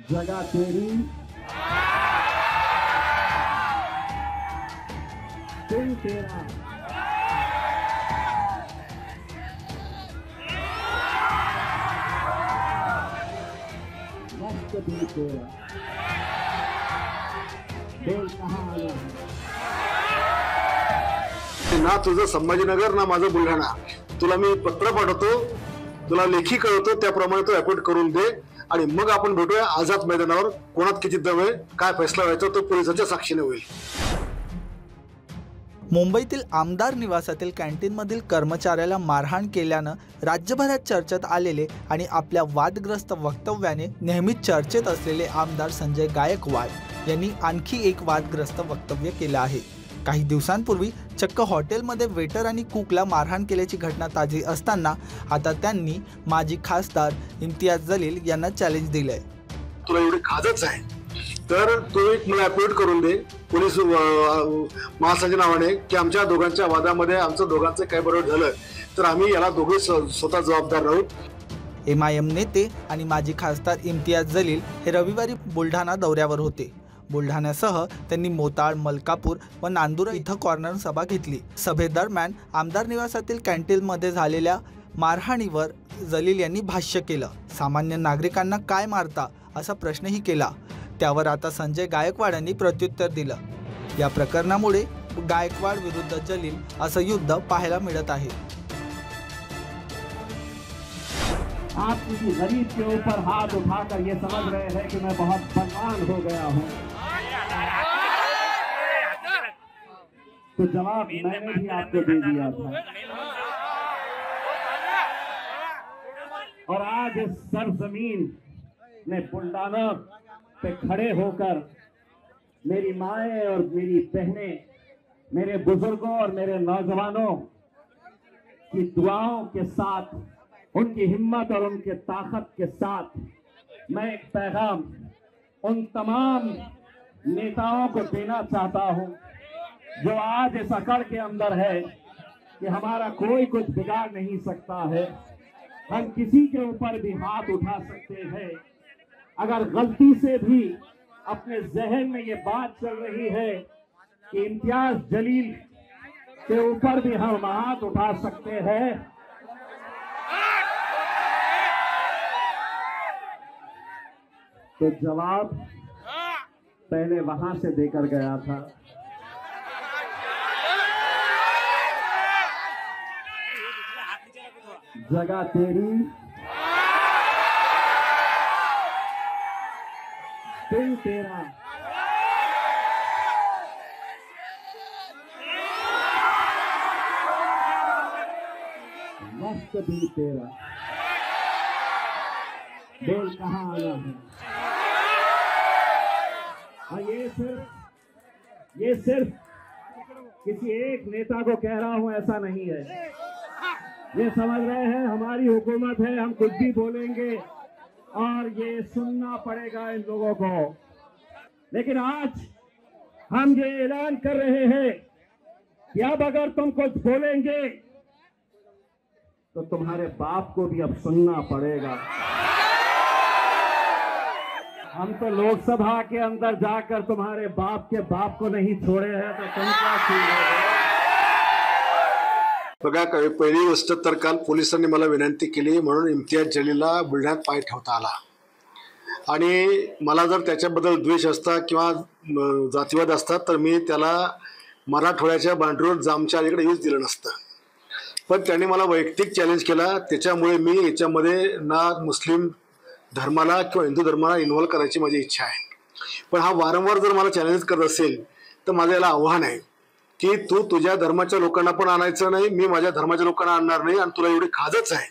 जगह तेरी दिल तेरा वक्त भी तेरा बोल कहाँ आया ना तुझं संभाजीनगर ना माझं बुलढाणा। तुला मी पत्र पाठवतो, तुला लेखी कळवतो, त्याप्रमाणे तो अपॉइंट करून दे आणि मग आपण भेटूया आझाद मैदानावर। कोणात किती दम आहे, काय फैसला व्हायचा तो पोलिसांच्या साक्षीने होईल। मुंबईतील आमदार निवासातील कॅन्टीनमधील कर्मचाऱ्याला मारहाण केल्यानं राज्यभरात चर्चेत आलेले आणि आपल्या वादग्रस्त वक्तव्याने नेहमीच चर्चेत असलेले आमदार संजय गायकवाड यांनी आणखी एक वादग्रस्त वक्तव्य केलं आहे। काही दिवसांपूर्वी चक्क हॉटेलमध्ये वेटर आणि कुकला मारहाण केल्याची घटना ताजी असताना आता त्यांनी माजी खासदार इम्तियाज जलील यांना चॅलेंज दिलंय। तुला एवढी खाजच आहे तर तू एक मला अपॉइंट करून दे पोलीस महासंचालकाच्या नावाने की आमच्या दोघांच्या वादामध्ये आमचं दोघांचं काय बरोबर झालं तर आम्ही याला दोघे स्वतः जबाबदार राहू। MIM नेते आणि माजी खासदार इम्तियाज जलील हे रविवारी बुलढाणा दौऱ्यावर होते। बुलढाण्यासह त्यांनी मोताळ, मलकापूर व नांदुरा इथं कॉर्नर सभा घेतली। सभेदरम्यान आमदार निवासातील कॅन्टीनमध्ये झालेल्या मारहाणीवर जलील यांनी भाष्य केलं। सामान्य नागरिकांना काय मारता असा प्रश्नही केला। त्यावर आता संजय गायकवाड यांनी प्रत्युत्तर दिलं। या प्रकरणामुळे गायकवाड विरुद्ध जलील असं युद्ध पाहायला मिळत आहे। आप किसी गरीब के ऊपर हाथ उठाकर ये समझ रहे हैं कि मैं बहुत बदनाम हो गया हूँ, तो जवाब मैंने भी आपको दे दिया था। और आज इस सरजमीन में बुलढाना पे खड़े होकर मेरी माएं और मेरी बहनें, मेरे बुजुर्गों और मेरे नौजवानों की दुआओं के साथ, उनकी हिम्मत और उनके ताकत के साथ मैं एक पैगाम उन तमाम नेताओं को देना चाहता हूं जो आज इस अकड़ के अंदर है कि हमारा कोई कुछ बिगाड़ नहीं सकता है, हम किसी के ऊपर भी हाथ उठा सकते हैं। अगर गलती से भी अपने जहन में ये बात चल रही है कि इम्तियाज जलील के ऊपर भी हम हाथ उठा सकते हैं, तो जवाब पहले वहां से देकर गया था। जगह तेरी दिल तेरा वक्त भी तेरा बोल कहाँ आना है। और ये सिर्फ किसी एक नेता को कह रहा हूं ऐसा नहीं है। ये समझ रहे हैं हमारी हुकूमत है, हम कुछ भी बोलेंगे और ये सुनना पड़ेगा इन लोगों को। लेकिन आज हम ये ऐलान कर रहे हैं कि अब अगर तुम कुछ बोलेंगे तो तुम्हारे बाप को भी अब सुनना पड़ेगा। हम तो लोकसभा के अंदर जाकर तुम्हारे बाप के बाप को नहीं छोड़े हैं, तो तुम क्या छूओगे? बघा, पहिली गोष्ट तर काल पोलिसांनी मला विनंती केली म्हणून इम्तियाज जलीलला बुलढाण्यात पाय ठेवता आला। आणि मला जर त्याच्याबद्दल द्वेष असता किंवा जातीवाद असता तर मी त्याला मराठवाड्याच्या बांधरूळ जामच्या अलीकडे येऊच दिलं नसतं। पण त्यांनी मला वैयक्तिक चॅलेंज केला, त्याच्यामुळे मी याच्यामध्ये ना मुस्लिम धर्माला किंवा हिंदू धर्माला इन्व्हॉल्व करायची माझी इच्छा आहे। पण हा वारंवार जर मला चॅलेंज करत असेल तर माझं याला आव्हान आहे की तू तुझ्या धर्माच्या लोकांना पण आणायचं नाही, मी माझ्या धर्माच्या लोकांना आणणार नाही, आणि तुला एवढी खाजच आहे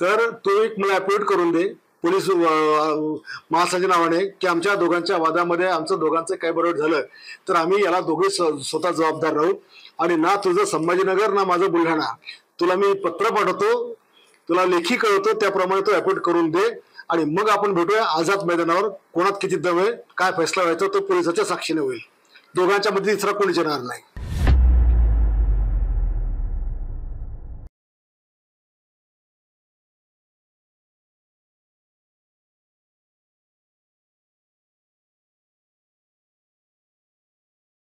तर तू एक मला अपॉइंट करून दे पोलीस महासंचालकाच्या नावाने की आमच्या दोघांच्या वादामध्ये आमचं दोघांचं काय बरोबर झालं तर आम्ही याला दोघे स्वतः जबाबदार राहू। आणि ना तुझं संभाजीनगर ना माझं बुलढाणा। तुला मी पत्र पाठवतो, तुला लेखी कळवतो, त्याप्रमाणे तो अपॉइंट करून दे आणि मग आपण भेटूया आझाद मैदानावर। कोणात किती दम आहे, काय फैसला व्हायचा तो पोलिसांच्या साक्षीने होईल। दोघांच्या मध्ये तिसरा कोणीच येणार नाही।